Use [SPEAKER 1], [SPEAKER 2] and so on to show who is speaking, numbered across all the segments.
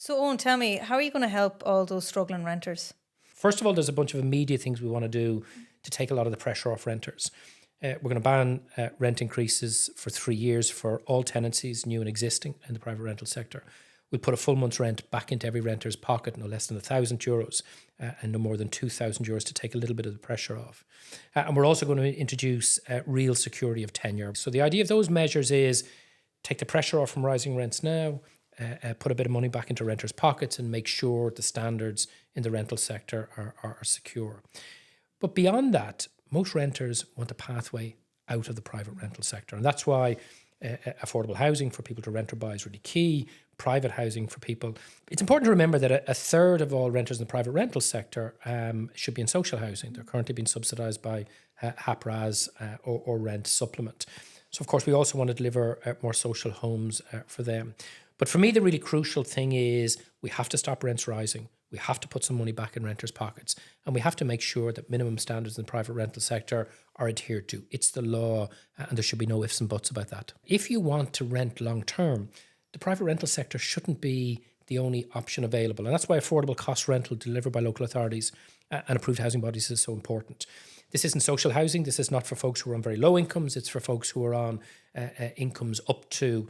[SPEAKER 1] So, Owen, tell me, how are you going to help all those struggling renters?
[SPEAKER 2] First of all, there's a bunch of immediate things we want to do to take a lot of the pressure off renters. We're going to ban rent increases for 3 years for all tenancies, new and existing, in the private rental sector. We'll put a full month's rent back into every renter's pocket, no less than €1,000 and no more than €2,000 to take a little bit of the pressure off. And we're also going to introduce real security of tenure. So the idea of those measures is take the pressure off from rising rents now, put a bit of money back into renters' pockets and make sure the standards in the rental sector are secure. But beyond that, most renters want a pathway out of the private rental sector. And that's why affordable housing for people to rent or buy is really key. Private housing for people. It's important to remember that a third of all renters in the private rental sector should be in social housing. They're currently being subsidised by HAPRAS or rent supplement. So, of course, we also want to deliver more social homes for them. But for me, the really crucial thing is we have to stop rents rising. We have to put some money back in renters' pockets. And we have to make sure that minimum standards in the private rental sector are adhered to. It's the law, and there should be no ifs and buts about that. If you want to rent long term, the private rental sector shouldn't be the only option available. And that's why affordable cost rental delivered by local authorities and approved housing bodies is so important. This isn't social housing. This is not for folks who are on very low incomes. It's for folks who are on incomes up to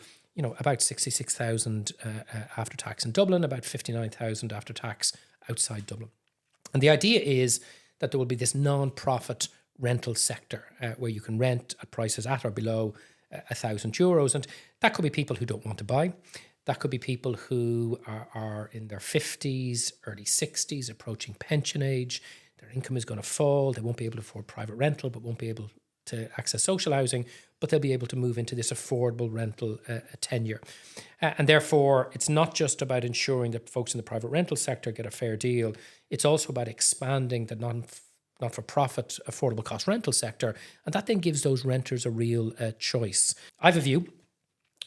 [SPEAKER 2] about 66,000 after tax in Dublin, about 59,000 after tax outside Dublin. And the idea is that there will be this non-profit rental sector where you can rent at prices at or below €1,000. And that could be people who don't want to buy. That could be people who are in their 50s, early 60s, approaching pension age. Their income is going to fall. They won't be able to afford private rental, but won't be able to access social housing, but they'll be able to move into this affordable rental tenure. And therefore, it's not just about ensuring that folks in the private rental sector get a fair deal. It's also about expanding the not-for-profit affordable cost rental sector. And that then gives those renters a real choice. I have a view,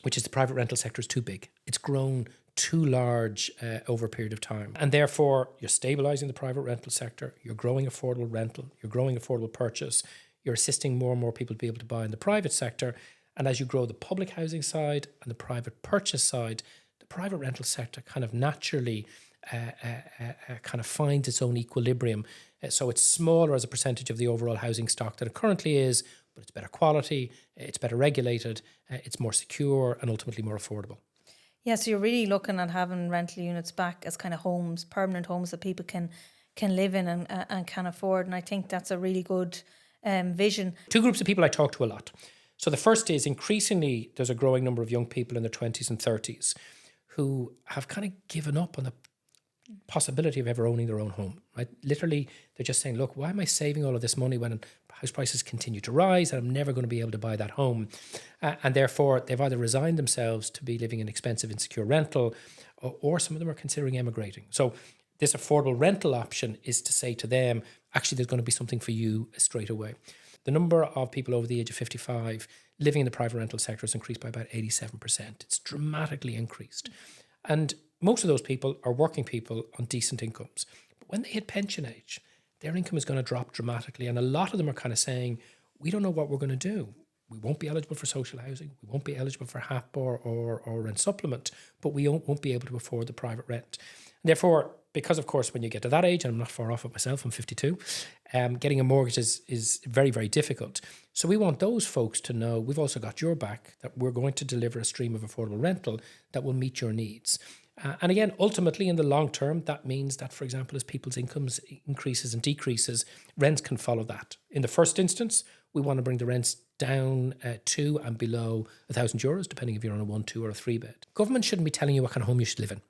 [SPEAKER 2] which is the private rental sector is too big. It's grown too large over a period of time. And therefore, you're stabilising the private rental sector, you're growing affordable rental, you're growing affordable purchase, you're assisting more and more people to be able to buy in the private sector. And as you grow the public housing side and the private purchase side, the private rental sector kind of naturally kind of finds its own equilibrium. So it's smaller as a percentage of the overall housing stock than it currently is, but it's better quality, it's better regulated, it's more secure and ultimately more affordable.
[SPEAKER 1] Yeah, so you're really looking at having rental units back as kind of homes, permanent homes that people can live in and can afford. And I think that's a really good vision.
[SPEAKER 2] Two groups of people I talk to a lot. So the first is increasingly there's a growing number of young people in their 20s and 30s who have kind of given up on the possibility of ever owning their own home, right? Literally, they're just saying, look, why am I saving all of this money when house prices continue to rise and I'm never going to be able to buy that home? And therefore, they've either resigned themselves to be living in expensive, insecure rental, or some of them are considering emigrating. So this affordable rental option is to say to them, actually, there's going to be something for you straight away. The number of people over the age of 55 living in the private rental sector has increased by about 87%. It's dramatically increased. And most of those people are working people on decent incomes. But when they hit pension age, their income is going to drop dramatically. And a lot of them are kind of saying, we don't know what we're going to do. We won't be eligible for social housing. We won't be eligible for HAP or rent supplement, but we won't be able to afford the private rent. And therefore, because of course, when you get to that age, and I'm not far off it myself, I'm 52, getting a mortgage is very, very difficult. So we want those folks to know we've also got your back, that we're going to deliver a stream of affordable rental that will meet your needs. And again, ultimately, in the long term, that means that, for example, as people's incomes increases and decreases, rents can follow that. In the first instance, we want to bring the rents down to and below €1,000, depending if you're on a 1, 2 or a 3 bed. Government shouldn't be telling you what kind of home you should live in.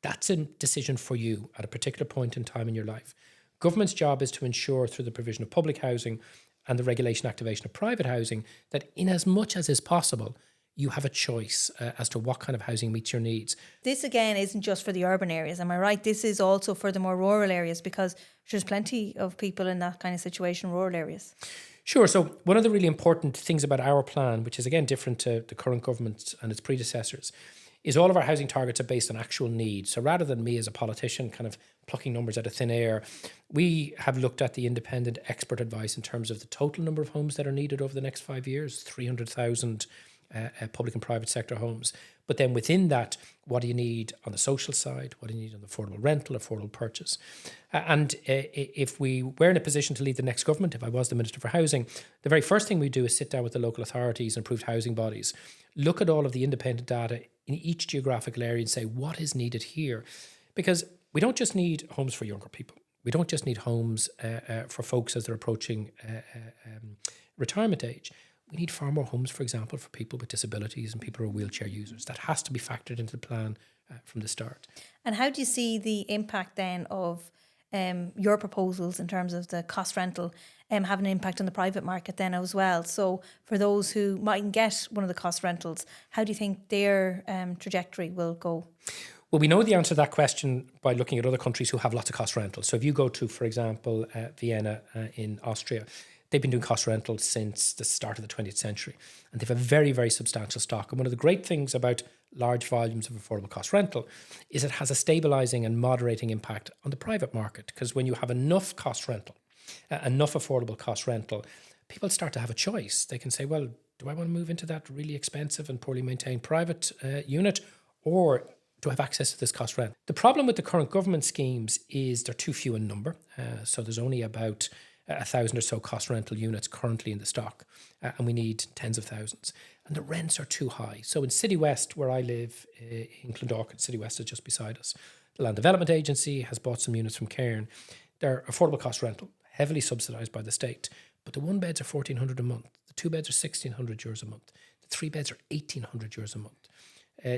[SPEAKER 2] That's a decision for you at a particular point in time in your life. Government's job is to ensure through the provision of public housing and the regulation activation of private housing that in as much as is possible, you have a choice as to what kind of housing meets your needs.
[SPEAKER 1] This again isn't just for the urban areas, am I right? This is also for the more rural areas because there's plenty of people in that kind of situation in rural areas.
[SPEAKER 2] Sure. So one of the really important things about our plan, which is again different to the current government and its predecessors, is all of our housing targets are based on actual need. So rather than me as a politician kind of plucking numbers out of thin air, we have looked at the independent expert advice in terms of the total number of homes that are needed over the next 5 years, 300,000 public and private sector homes. But then within that, what do you need on the social side? What do you need on the affordable rental, affordable purchase? And if we were in a position to lead the next government, if I was the Minister for Housing, the very first thing we do is sit down with the local authorities and approved housing bodies, look at all of the independent data in each geographical area and say, what is needed here? Because we don't just need homes for younger people. We don't just need homes for folks as they're approaching retirement age. We need far more homes, for example, for people with disabilities and people who are wheelchair users. That has to be factored into the plan from the start.
[SPEAKER 1] And how do you see the impact then of your proposals in terms of the cost rental having an impact on the private market then as well? So for those who mightn't get one of the cost rentals, how do you think their trajectory will go?
[SPEAKER 2] Well, we know the answer to that question by looking at other countries who have lots of cost rentals. So if you go to, for example, Vienna in Austria, they've been doing cost rentals since the start of the 20th century. And they have a very, very substantial stock. And one of the great things about large volumes of affordable cost rental is it has a stabilising and moderating impact on the private market. Because when you have enough cost rental, enough affordable cost rental, people start to have a choice. They can say, well, do I want to move into that really expensive and poorly maintained private unit, or to have access to this cost rent? The problem with the current government schemes is they're too few in number. So there's only about 1,000 or so cost rental units currently in the stock, and we need tens of thousands. And the rents are too high. So in City West, where I live, in Clondalkin, City West is just beside us. The Land Development Agency has bought some units from Cairn. They're affordable cost rental, heavily subsidised by the state. But the one beds are €1,400 a month. The two beds are €1,600 a month. The three beds are €1,800 a month.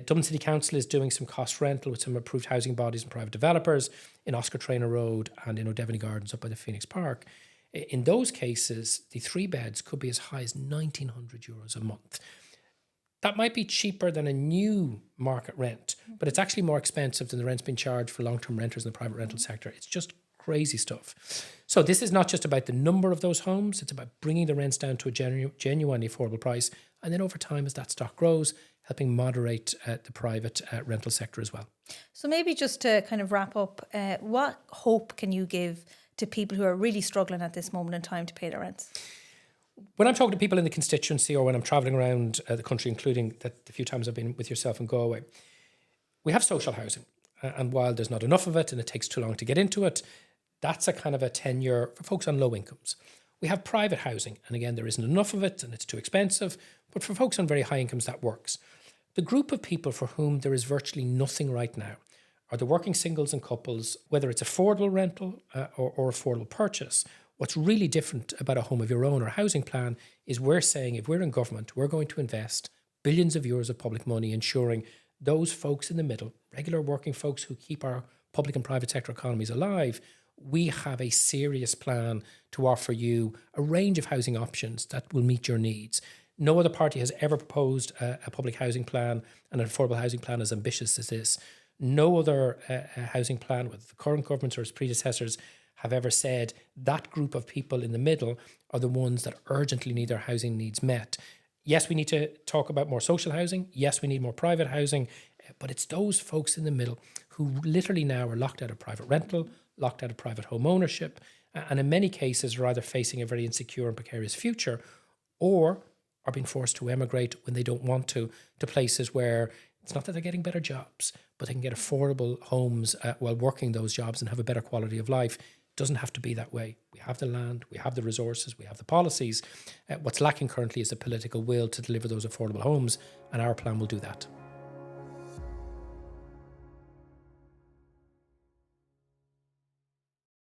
[SPEAKER 2] Dublin City Council is doing some cost rental with some approved housing bodies and private developers in Oscar Traynor Road and in O'Devaney Gardens up by the Phoenix Park. In those cases, the three beds could be as high as €1,900 a month. That might be cheaper than a new market rent, but it's actually more expensive than the rents being charged for long-term renters in the private rental sector. It's just crazy stuff. So this is not just about the number of those homes, it's about bringing the rents down to a genuinely affordable price. And then over time, as that stock grows, helping moderate the private rental sector as well.
[SPEAKER 1] So maybe just to kind of wrap up, what hope can you give to people who are really struggling at this moment in time to pay their rents?
[SPEAKER 2] When I'm talking to people in the constituency or when I'm travelling around the country, including the few times I've been with yourself in Galway, we have social housing. And while there's not enough of it and it takes too long to get into it, that's a kind of a tenure for folks on low incomes. We have private housing, and again, there isn't enough of it and it's too expensive, but for folks on very high incomes, that works. The group of people for whom there is virtually nothing right now are the working singles and couples, whether it's affordable rental or affordable purchase. What's really different about a home of your own or a housing plan is we're saying if we're in government, we're going to invest billions of euros of public money ensuring those folks in the middle, regular working folks who keep our public and private sector economies alive, we have a serious plan to offer you a range of housing options that will meet your needs. No other party has ever proposed a public housing plan and an affordable housing plan as ambitious as this. No other housing plan, whether the current government or its predecessors, have ever said that group of people in the middle are the ones that urgently need their housing needs met. Yes, we need to talk about more social housing. Yes, we need more private housing. But it's those folks in the middle who literally now are locked out of private rental, locked out of private home ownership, and in many cases are either facing a very insecure and precarious future or are being forced to emigrate when they don't want to places where it's not that they're getting better jobs, but they can get affordable homes while working those jobs and have a better quality of life. It doesn't have to be that way. We have the land, we have the resources, we have the policies. What's lacking currently is the political will to deliver those affordable homes, and our plan will do that.